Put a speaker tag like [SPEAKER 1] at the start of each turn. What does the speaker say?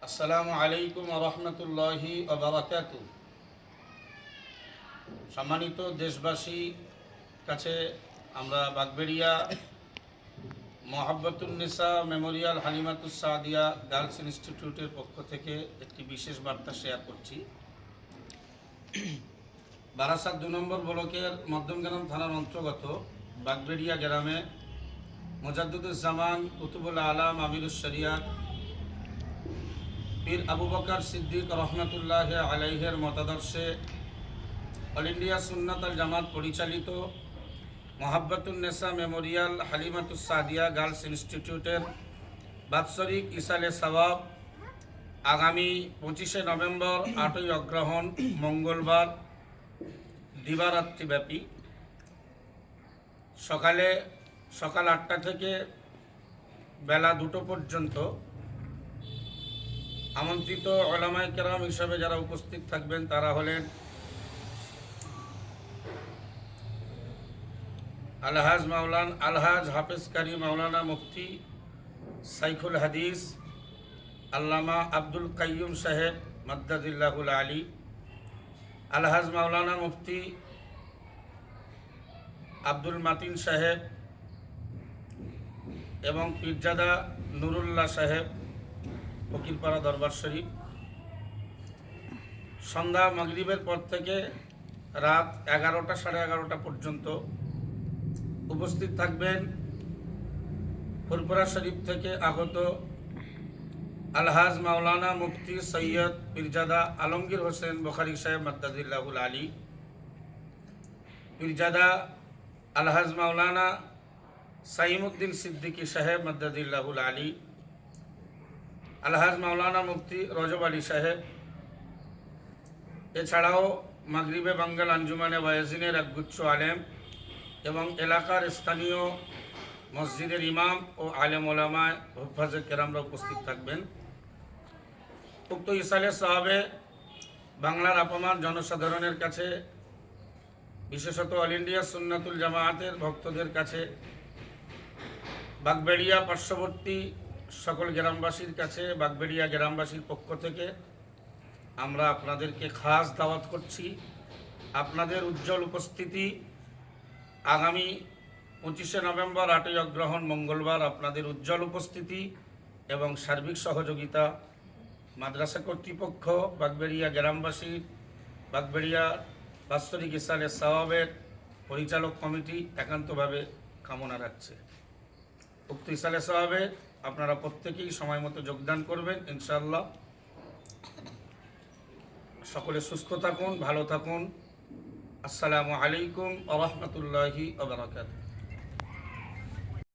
[SPEAKER 1] আসসালামু আলাইকুম ওয়া রাহমাতুল্লাহি ওয়া বারাকাতুহু। সম্মানিত দেশবাসী, কাছে আমরা বাগবেড়িয়া মোহাব্বতুন্নেসা মেমোরিয়াল হালিমাতুস সাদিয়া গার্লস ইনস্টিটিউটের পক্ষ থেকে একটি বিশেষ বার্তা শেয়ার করছি। বারাসাত ২ নম্বর ব্লকের মধ্যমগ্রাম থানার অন্তর্গত বাগবেড়িয়া গ্রামে মুজাদ্দিদুজ্জামান কুতুবুল আলাম আমিরুশ শরিয়াত পীর আবু বকর সিদ্দিক রহমতুল্লাহ আলাইহের মতাদর্শে অল ইন্ডিয়া সুন্নাত আল জামাত পরিচালিত মোহাব্বতুন্নেসা মেমোরিয়াল হালিমাতুস সাদিয়া গার্লস ইনস্টিটিউটের বাৎসরিক ইসালে সওয়াব আগামী 25শে নভেম্বর 8ই অগ্রহণ মঙ্গলবার দিবারাত্রিব্যাপী সকাল 8টা থেকে বেলা 2টো পর্যন্ত আমন্ত্রিত উলামায়ে কেরাম হিসাবে যারা উপস্থিত থাকবেন তারা হলেন আলহাজ হাফেজ কারি মাওলানা মুফতি সাইখুল হাদিস আল্লামা আব্দুল কাইয়ুম সাহেব মাদ্দাদিল্লাহুল আলী, আলহাজ মাওলানা মুফতি আব্দুল মাতিন সাহেব এবং পীরজাদা নুরুল্লাহ সাহেব ফকিরপাড়া দরবার শরীফ। সন্ধ্যা মাগরিবের পর থেকে রাত 11টা সাড়ে 11টা পর্যন্ত উপস্থিত থাকবেন ফুরফুরা শরীফ থেকে আগত আলহাজ মাওলানা মুফতি সৈয়দ পীরজাদা আলমগীর হোসেন বুখারী সাহেব মাদ্দাদিল্লাহুল আলী, পীরজাদা আলহাজ মাওলানা সাইমুদ্দিন সিদ্দিকী সাহেব মাদ্দাদিল্লাহুল আলী, আলহাজ মাওলানা মুফতি রজব আলী সাহেব। এছাড়াও মাগরিবে বাঙ্গাল আঞ্জুমানে ওয়াইজিনের একগুচ্ছ আলেম এবং এলাকার স্থানীয় মসজিদের ইমাম ও আলেম ওলামা হুফাজে কেরামরা উপস্থিত থাকবেন। উক্ত ইসালে সাহাবে বাংলার আপামার জনসাধারণের কাছে, বিশেষত অল ইন্ডিয়া সুন্নাতুল জামায়াতের ভক্তদের কাছে, বাগবেড়িয়া পার্শ্ববর্তী সকল গ্রামবাসীর কাছে, বাগবেড়িয়া গ্রামবাসীর পক্ষ থেকে আমরা আপনাদেরকে খাস দাওয়াত করছি। আপনাদের উজ্জ্বল উপস্থিতি আগামী 25শে নভেম্বর 8ই অগ্রহণ মঙ্গলবার আপনাদের উজ্জ্বল উপস্থিতি এবং সার্বিক সহযোগিতা মাদ্রাসা কর্তৃপক্ষ, বাগবেড়িয়া গ্রামবাসী, বাগবেড়িয়া বাৎসরিক ইসালে সওয়াবের পরিচালক কমিটি একান্তভাবে কামনা রাখছে। উক্ত ইসালে সওয়াবে আপনারা প্রত্যেকেই সময় মতো যোগদান করবেন ইনশাআল্লাহ। সকলে সুস্থ থাকুন, ভালো থাকুন। আসসালামু আলাইকুম ওয়া রাহমাতুল্লাহি ওয়া বারাকাতুহু।